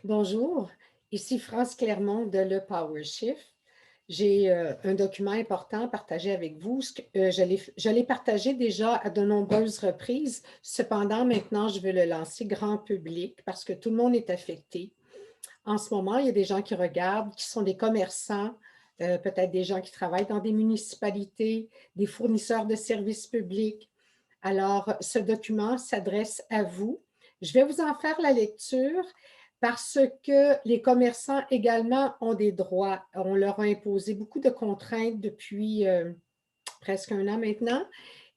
Bonjour, ici France Clermont de Le PowerShift. J'ai un document important à partager avec vous. Je l'ai partagé déjà à de nombreuses reprises. Cependant, maintenant, je veux le lancer grand public parce que tout le monde est affecté. En ce moment, il y a des gens qui regardent, qui sont des commerçants, peut-être des gens qui travaillent dans des municipalités, des fournisseurs de services publics. Alors, ce document s'adresse à vous. Je vais vous en faire la lecture parce que les commerçants également ont des droits. On leur a imposé beaucoup de contraintes depuis presque un an maintenant.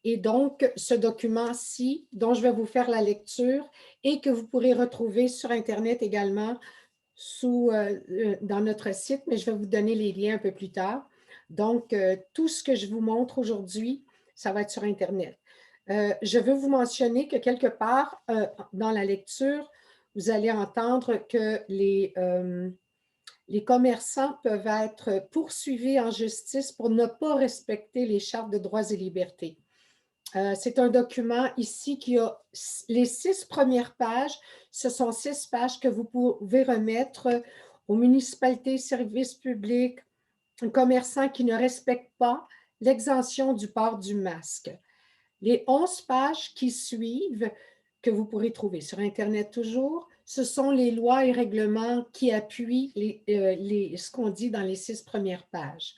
Et donc, ce document-ci, dont je vais vous faire la lecture et que vous pourrez retrouver sur Internet également dans notre site, mais je vais vous donner les liens un peu plus tard. Donc, tout ce que je vous montre aujourd'hui, ça va être sur Internet. Je veux vous mentionner que quelque part dans la lecture, vous allez entendre que les commerçants peuvent être poursuivis en justice pour ne pas respecter les chartes de droits et libertés. C'est un document ici qui a les 6 premières pages. Ce sont 6 pages que vous pouvez remettre aux municipalités, services publics, aux commerçants qui ne respectent pas l'exemption du port du masque. Les 11 pages qui suivent, que vous pourrez trouver sur Internet toujours, ce sont les lois et règlements qui appuient ce qu'on dit dans les 6 premières pages.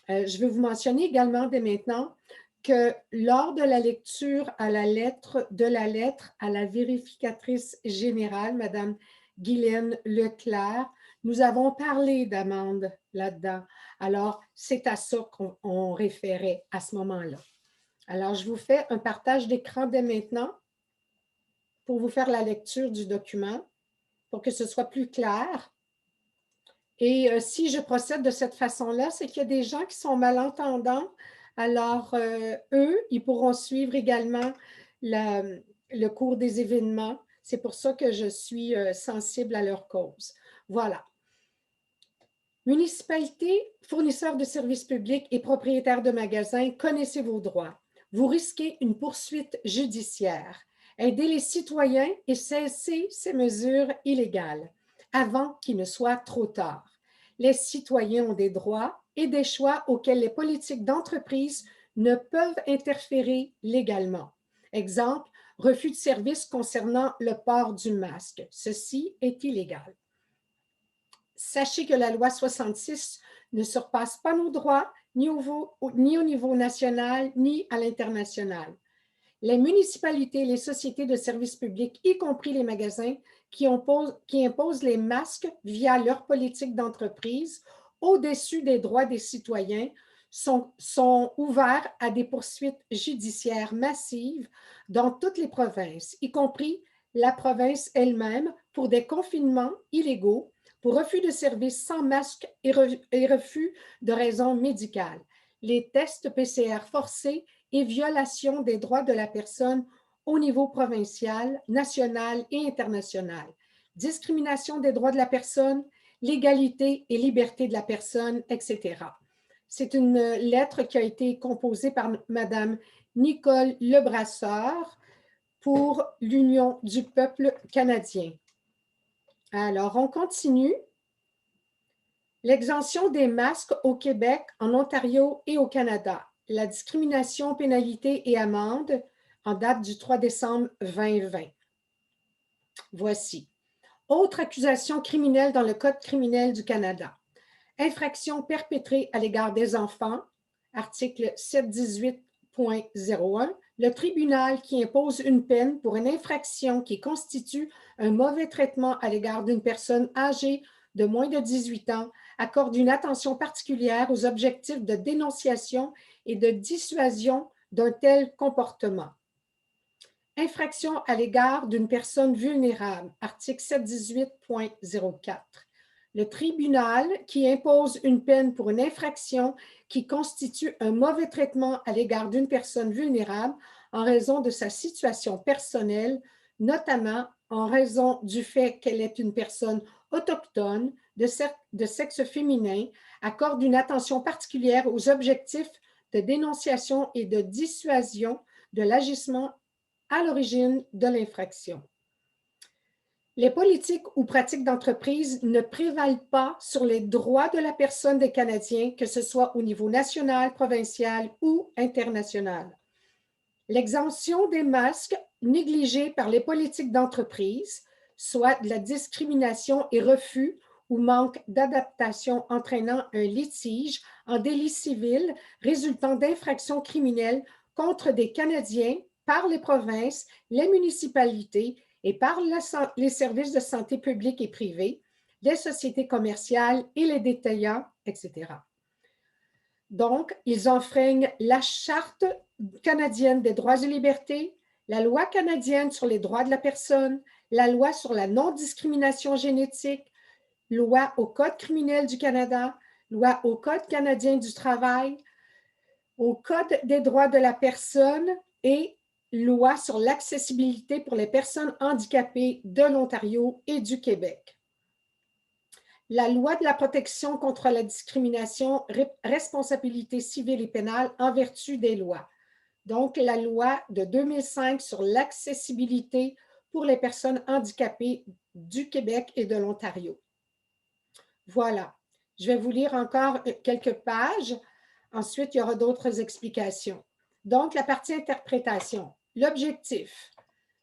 Je veux vous mentionner également dès maintenant que lors de la lecture de la lettre à la vérificatrice générale, Mme Guylaine Leclerc, nous avons parlé d'amende là-dedans. Alors, c'est à ça qu'on référait à ce moment-là. Alors, je vous fais un partage d'écran dès maintenant pour vous faire la lecture du document, pour que ce soit plus clair. Et si je procède de cette façon-là, c'est qu'il y a des gens qui sont malentendants. Alors, eux, ils pourront suivre également le cours des événements. C'est pour ça que je suis sensible à leur cause. Voilà. Municipalités, fournisseurs de services publics et propriétaires de magasins, connaissez vos droits. Vous risquez une poursuite judiciaire. Aidez les citoyens et cessez ces mesures illégales avant qu'il ne soit trop tard. Les citoyens ont des droits et des choix auxquels les politiques d'entreprise ne peuvent interférer légalement. Exemple, refus de service concernant le port du masque. Ceci est illégal. Sachez que la loi 66 ne surpasse pas nos droits, ni au niveau national, ni à l'international. Les municipalités et les sociétés de services publics, y compris les magasins, qui imposent les masques via leur politique d'entreprise au-dessus des droits des citoyens, sont ouverts à des poursuites judiciaires massives dans toutes les provinces, y compris la province elle-même, pour des confinements illégaux, pour refus de service sans masque et refus de raisons médicales, les tests PCR forcés et violation des droits de la personne au niveau provincial, national et international, discrimination des droits de la personne, l'égalité et liberté de la personne, etc. C'est une lettre qui a été composée par Mme Nicole Lebrasseur pour l'Union du peuple canadien. Alors, on continue. L'exemption des masques au Québec, en Ontario et au Canada. La discrimination, pénalité et amende en date du 3 décembre 2020. Voici. Autre accusation criminelle dans le Code criminel du Canada. Infraction perpétrée à l'égard des enfants, article 718.01. Le tribunal qui impose une peine pour une infraction qui constitue un mauvais traitement à l'égard d'une personne âgée de moins de 18 ans accorde une attention particulière aux objectifs de dénonciation et de dissuasion d'un tel comportement. Infraction à l'égard d'une personne vulnérable, article 718.04. Le tribunal qui impose une peine pour une infraction qui constitue un mauvais traitement à l'égard d'une personne vulnérable en raison de sa situation personnelle, notamment en raison du fait qu'elle est une personne autochtone de sexe féminin, accorde une attention particulière aux objectifs de dénonciation et de dissuasion de l'agissement à l'origine de l'infraction. Les politiques ou pratiques d'entreprise ne prévalent pas sur les droits de la personne des Canadiens, que ce soit au niveau national, provincial ou international. L'exemption des masques négligée par les politiques d'entreprise, soit de la discrimination et refus ou manque d'adaptation entraînant un litige en délit civil résultant d'infractions criminelles contre des Canadiens par les provinces, les municipalités et par les services de santé publique et privés, les sociétés commerciales et les détaillants, etc. Donc, ils enfreignent la Charte canadienne des droits et libertés, la loi canadienne sur les droits de la personne, la loi sur la non-discrimination génétique, loi au Code criminel du Canada, loi au Code canadien du travail, au Code des droits de la personne et loi sur l'accessibilité pour les personnes handicapées de l'Ontario et du Québec. La loi de la protection contre la discrimination, responsabilité civile et pénale en vertu des lois. Donc, la loi de 2005 sur l'accessibilité pour les personnes handicapées du Québec et de l'Ontario. Voilà. Je vais vous lire encore quelques pages. Ensuite, il y aura d'autres explications. Donc, la partie interprétation. L'objectif.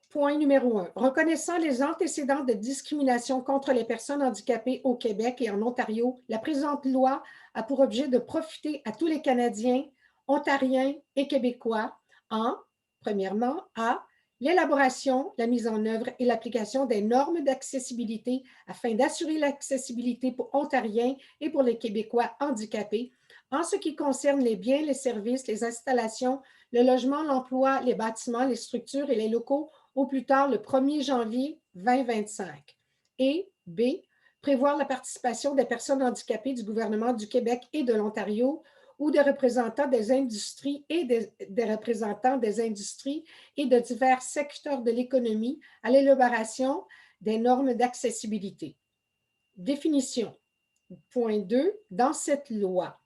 Point numéro 1. Reconnaissant les antécédents de discrimination contre les personnes handicapées au Québec et en Ontario, la présente loi a pour objet de profiter à tous les Canadiens, Ontariens et Québécois en, premièrement, A, l'élaboration, la mise en œuvre et l'application des normes d'accessibilité afin d'assurer l'accessibilité pour Ontariens et pour les Québécois handicapés en ce qui concerne les biens, les services, les installations, le logement, l'emploi, les bâtiments, les structures et les locaux au plus tard le 1er janvier 2025. Et B, prévoir la participation des personnes handicapées du gouvernement du Québec et de l'Ontario ou des représentants des industries et des représentants des industries et de divers secteurs de l'économie à l'élaboration des normes d'accessibilité. Définition. Point 2. Dans cette loi,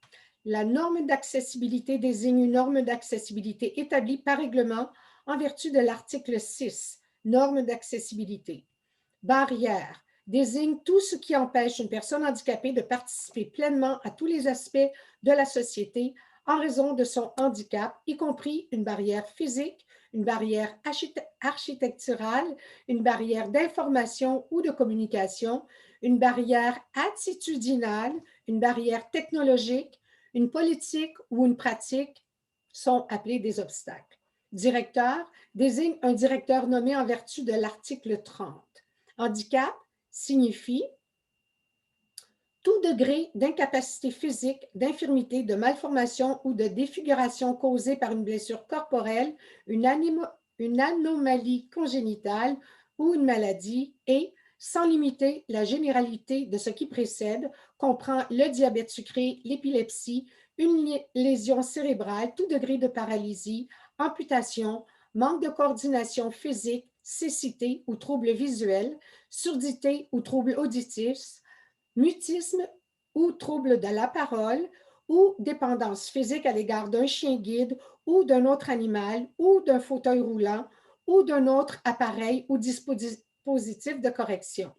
la norme d'accessibilité désigne une norme d'accessibilité établie par règlement en vertu de l'article 6, norme d'accessibilité. Barrière désigne tout ce qui empêche une personne handicapée de participer pleinement à tous les aspects de la société en raison de son handicap, y compris une barrière physique, une barrière architecturale, une barrière d'information ou de communication, une barrière attitudinale, une barrière technologique, une politique ou une pratique sont appelés des obstacles. Directeur désigne un directeur nommé en vertu de l'article 30. Handicap signifie tout degré d'incapacité physique, d'infirmité, de malformation ou de défiguration causée par une blessure corporelle, une anomalie congénitale ou une maladie et, sans limiter la généralité de ce qui précède, comprend le diabète sucré, l'épilepsie, une lésion cérébrale, tout degré de paralysie, amputation, manque de coordination physique, cécité ou trouble visuel, surdité ou trouble auditif, mutisme ou trouble de la parole ou dépendance physique à l'égard d'un chien guide ou d'un autre animal ou d'un fauteuil roulant ou d'un autre appareil ou dispositif de correction.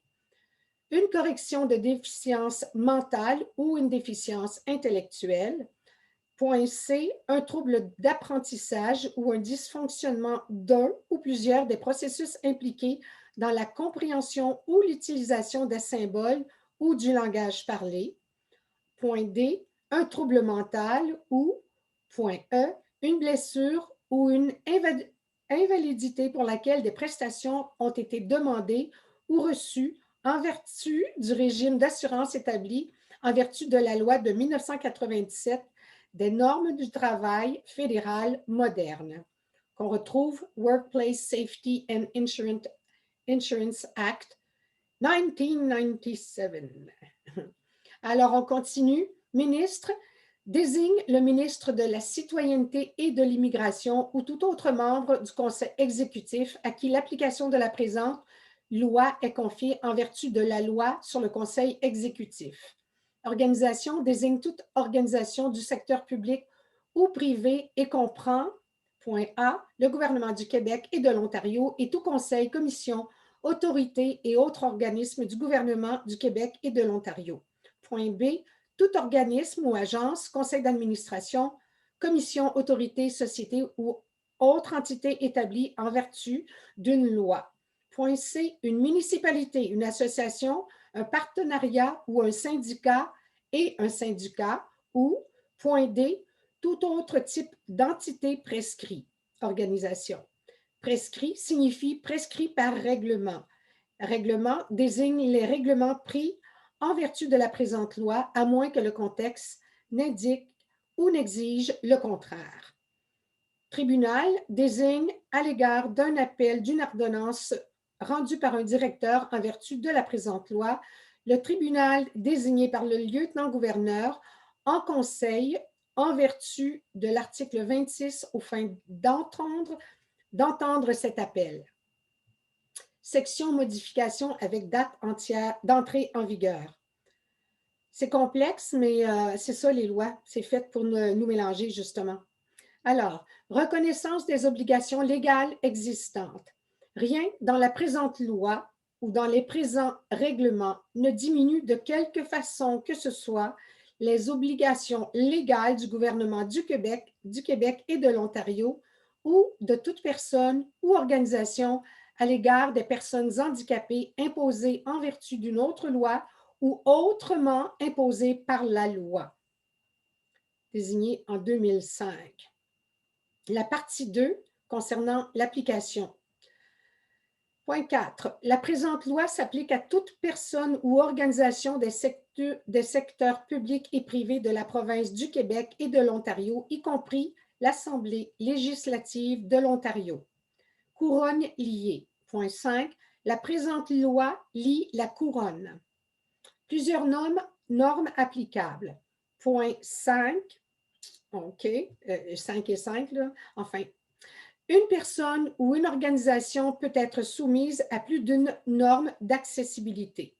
Une correction de déficience mentale ou une déficience intellectuelle. Point C, un trouble d'apprentissage ou un dysfonctionnement d'un ou plusieurs des processus impliqués dans la compréhension ou l'utilisation des symboles ou du langage parlé. Point D, un trouble mental ou, point E, une blessure ou une invalidité pour laquelle des prestations ont été demandées ou reçues en vertu du régime d'assurance établi en vertu de la loi de 1997 des normes du travail fédéral modernes, qu'on retrouve Workplace Safety and Insurance Act 1997. Alors, on continue. Ministre désigne le ministre de la Citoyenneté et de l'Immigration ou tout autre membre du Conseil exécutif à qui l'application de la présente loi est confiée en vertu de la loi sur le Conseil exécutif. Organisation désigne toute organisation du secteur public ou privé et comprend, point A, le gouvernement du Québec et de l'Ontario et tout conseil, commission, autorités et autres organismes du gouvernement du Québec et de l'Ontario. Point B, tout organisme ou agence, conseil d'administration, commission, autorité, société ou autre entité établie en vertu d'une loi. Point C, une municipalité, une association, un partenariat ou un syndicat et un syndicat ou, point D, tout autre type d'entité prescrit, organisation. Prescrit signifie prescrit par règlement. Règlement désigne les règlements pris en vertu de la présente loi, à moins que le contexte n'indique ou n'exige le contraire. Tribunal désigne à l'égard d'un appel d'une ordonnance rendue par un directeur en vertu de la présente loi, le tribunal désigné par le lieutenant-gouverneur en conseil en vertu de l'article 26 aux fins d'entendre cet appel. Section modification avec date entière d'entrée en vigueur. C'est complexe, mais c'est ça les lois. C'est fait pour nous mélanger, justement. Alors, reconnaissance des obligations légales existantes. Rien dans la présente loi ou dans les présents règlements ne diminue de quelque façon que ce soit les obligations légales du gouvernement du Québec et de l'Ontario ou de toute personne ou organisation à l'égard des personnes handicapées imposées en vertu d'une autre loi ou autrement imposées par la loi, désignée en 2005. La partie 2 concernant l'application. Point 4. La présente loi s'applique à toute personne ou organisation des secteurs publics et privés de la province du Québec et de l'Ontario, y compris l'Assemblée législative de l'Ontario. Couronne liée. Point 5. La présente loi lie la couronne. Plusieurs normes applicables. Point 5. OK, 5 et 5, là. Enfin, une personne ou une organisation peut être soumise à plus d'une norme d'accessibilité.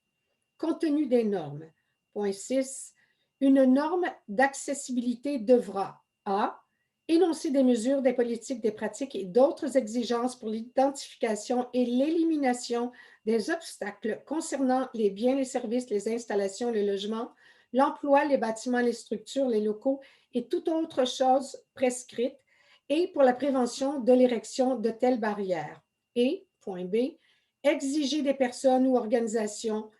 Contenu des normes. Point 6. Une norme d'accessibilité devra a. Énoncer des mesures, des politiques, des pratiques et d'autres exigences pour l'identification et l'élimination des obstacles concernant les biens, les services, les installations, le logement, l'emploi, les bâtiments, les structures, les locaux et toute autre chose prescrite et pour la prévention de l'érection de telles barrières. Et, point B, exiger des personnes ou organisations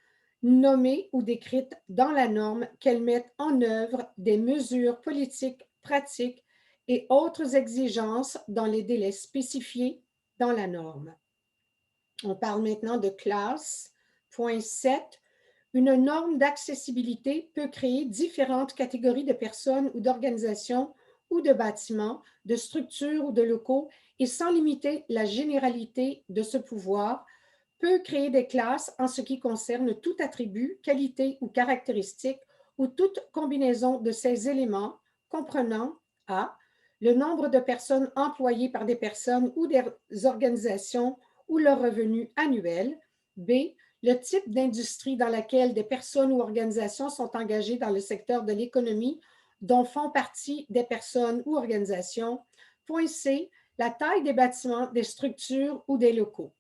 nommées ou décrites dans la norme qu'elles mettent en œuvre des mesures politiques, pratiques et autres exigences dans les délais spécifiés dans la norme. On parle maintenant de classe. Point 7. Une norme d'accessibilité peut créer différentes catégories de personnes ou d'organisations ou de bâtiments, de structures ou de locaux et sans limiter la généralité de ce pouvoir, peut créer des classes en ce qui concerne tout attribut, qualité ou caractéristique ou toute combinaison de ces éléments comprenant a. Le nombre de personnes employées par des personnes ou des organisations ou leur revenu annuel, b. Le type d'industrie dans laquelle des personnes ou organisations sont engagées dans le secteur de l'économie dont font partie des personnes ou organisations. Point C. La taille des bâtiments, des structures ou des locaux.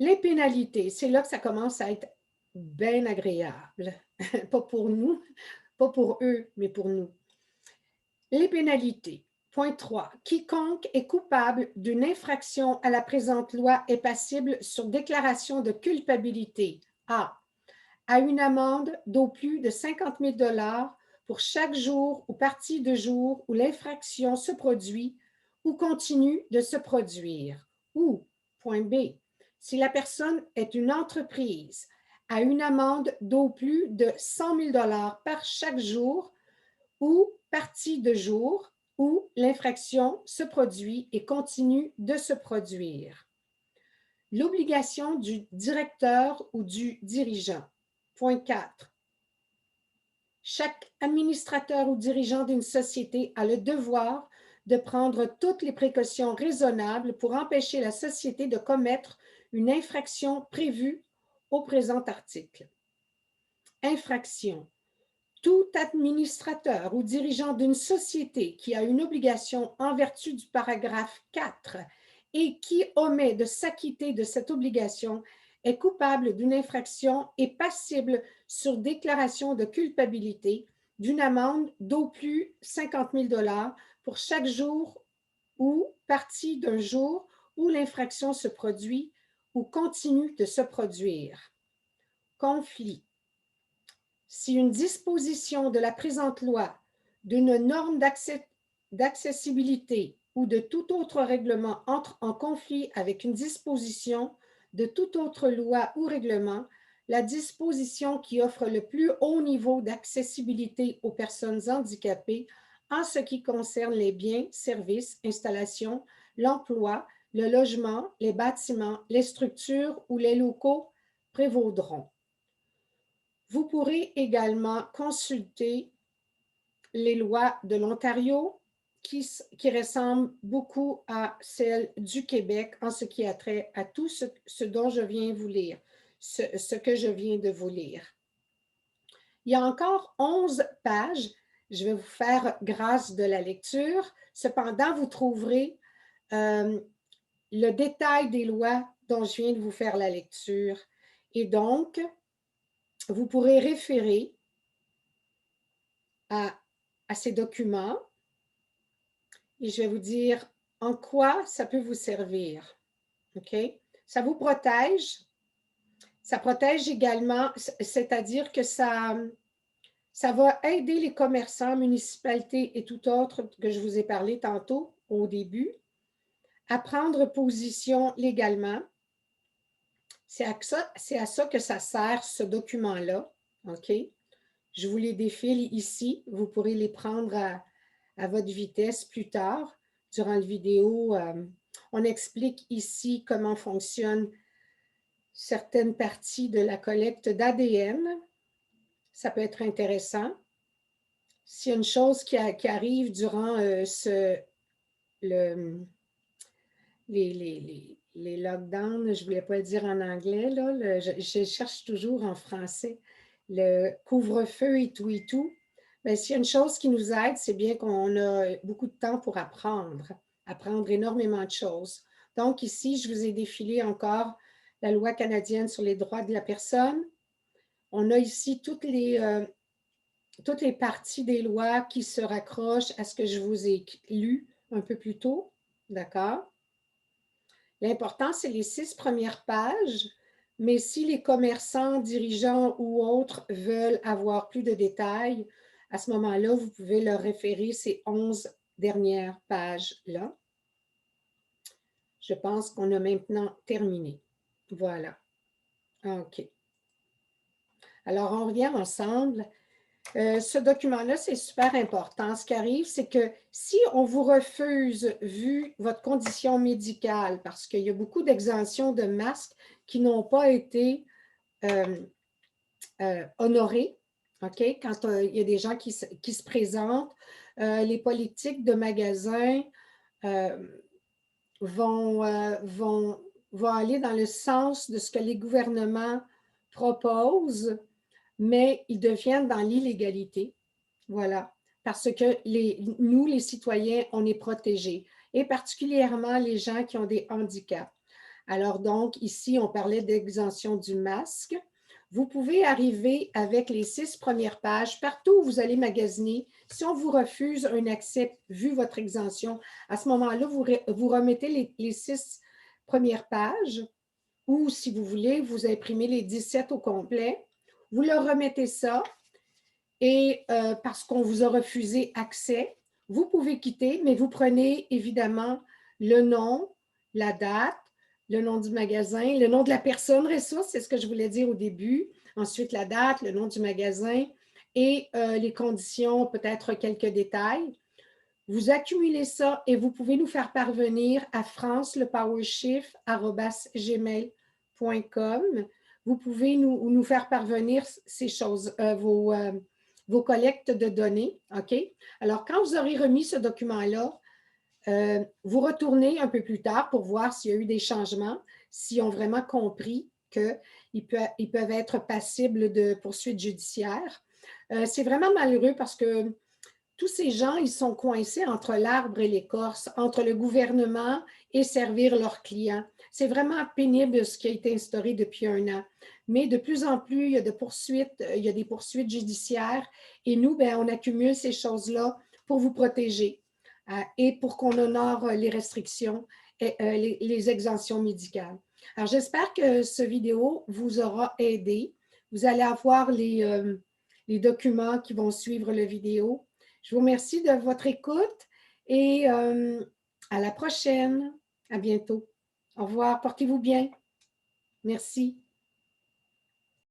Les pénalités, c'est là que ça commence à être bien agréable. Pas pour nous, pas pour eux, mais pour nous. Les pénalités. Point 3. Quiconque est coupable d'une infraction à la présente loi est passible sur déclaration de culpabilité a. À une amende d'au plus de 50 000 $ pour chaque jour ou partie de jour où l'infraction se produit ou continue de se produire. Ou, point B, si la personne est une entreprise, à une amende d'au plus de 100 000 $ par chaque jour ou partie de jour où l'infraction se produit et continue de se produire. L'obligation du directeur ou du dirigeant. Point 4. Chaque administrateur ou dirigeant d'une société a le devoir de prendre toutes les précautions raisonnables pour empêcher la société de commettre une infraction prévue au présent article. Infraction. Tout administrateur ou dirigeant d'une société qui a une obligation en vertu du paragraphe 4 et qui omet de s'acquitter de cette obligation est coupable d'une infraction et passible sur déclaration de culpabilité d'une amende d'au plus 50 000 $ pour chaque jour ou partie d'un jour où l'infraction se produit ou continue de se produire. Conflit. Si une disposition de la présente loi, d'une norme d'accessibilité ou de tout autre règlement entre en conflit avec une disposition de toute autre loi ou règlement, la disposition qui offre le plus haut niveau d'accessibilité aux personnes handicapées en ce qui concerne les biens, services, installations, l'emploi, le logement, les bâtiments, les structures ou les locaux prévaudront. Vous pourrez également consulter les lois de l'Ontario qui ressemblent beaucoup à celles du Québec en ce qui a trait à tout ce dont je viens vous lire, ce que je viens de vous lire. Il y a encore 11 pages. Je vais vous faire grâce de la lecture. Cependant, vous trouverez le détail des lois dont je viens de vous faire la lecture. Et donc, vous pourrez référer à ces documents et je vais vous dire en quoi ça peut vous servir. OK? Ça vous protège. Ça protège également, c'est-à-dire que ça va aider les commerçants, municipalités et tout autre que je vous ai parlé tantôt au début à prendre position légalement. C'est à ça que ça sert, ce document-là. OK? Je vous les défile ici. Vous pourrez les prendre à votre vitesse plus tard. Durant la vidéo, on explique ici comment fonctionnent certaines parties de la collecte d'ADN. Ça peut être intéressant. S'il y a une chose qui arrive durant les lockdowns, je ne voulais pas le dire en anglais, là, je cherche toujours en français, le couvre-feu et tout. Bien, s'il y a une chose qui nous aide, c'est bien qu'on a beaucoup de temps pour apprendre énormément de choses. Donc ici, je vous ai défilé encore la loi canadienne sur les droits de la personne. On a ici toutes les parties des lois qui se raccrochent à ce que je vous ai lu un peu plus tôt. D'accord? L'important, c'est les 6 premières pages, mais si les commerçants, dirigeants ou autres veulent avoir plus de détails, à ce moment-là, vous pouvez leur référer ces 11 dernières pages-là. Je pense qu'on a maintenant terminé. Voilà. OK. Alors, on revient ensemble. Ce document-là, c'est super important. Ce qui arrive, c'est que si on vous refuse, vu votre condition médicale, parce qu'il y a beaucoup d'exemptions de masques qui n'ont pas été honorées, OK? Quand il y a des gens qui se présentent, les politiques de magasins vont aller dans le sens de ce que les gouvernements proposent, mais ils deviennent dans l'illégalité. Voilà. Parce que nous, les citoyens, on est protégés, et particulièrement les gens qui ont des handicaps. Alors donc, ici, on parlait d'exemption du masque. Vous pouvez arriver avec les 6 premières pages partout où vous allez magasiner. Si on vous refuse un accès, vu votre exemption, à ce moment-là, vous remettez les 6 premières pages, ou si vous voulez, vous imprimez les 17 au complet. Vous leur remettez ça, et parce qu'on vous a refusé accès, vous pouvez quitter, mais vous prenez évidemment le nom, la date, le nom du magasin, le nom de la personne ressource, c'est ce que je voulais dire au début. Ensuite, la date, le nom du magasin et les conditions, peut-être quelques détails. Vous accumulez ça et vous pouvez nous faire parvenir à francelepowershift@gmail.com. Vous pouvez nous faire parvenir ces choses, vos collectes de données. OK? Alors, quand vous aurez remis ce document-là, vous retournez un peu plus tard pour voir s'il y a eu des changements, s'ils ont vraiment compris qu'ils peuvent être passibles de poursuites judiciaires. C'est vraiment malheureux parce que tous ces gens, ils sont coincés entre l'arbre et l'écorce, entre le gouvernement et servir leurs clients. C'est vraiment pénible ce qui a été instauré depuis 1 an. Mais de plus en plus, il y a des poursuites judiciaires et nous, ben, on accumule ces choses-là pour vous protéger et pour qu'on honore les restrictions et les exemptions médicales. Alors, j'espère que cette vidéo vous aura aidé. Vous allez avoir les documents qui vont suivre la vidéo. Je vous remercie de votre écoute et à la prochaine. À bientôt. Au revoir. Portez-vous bien. Merci.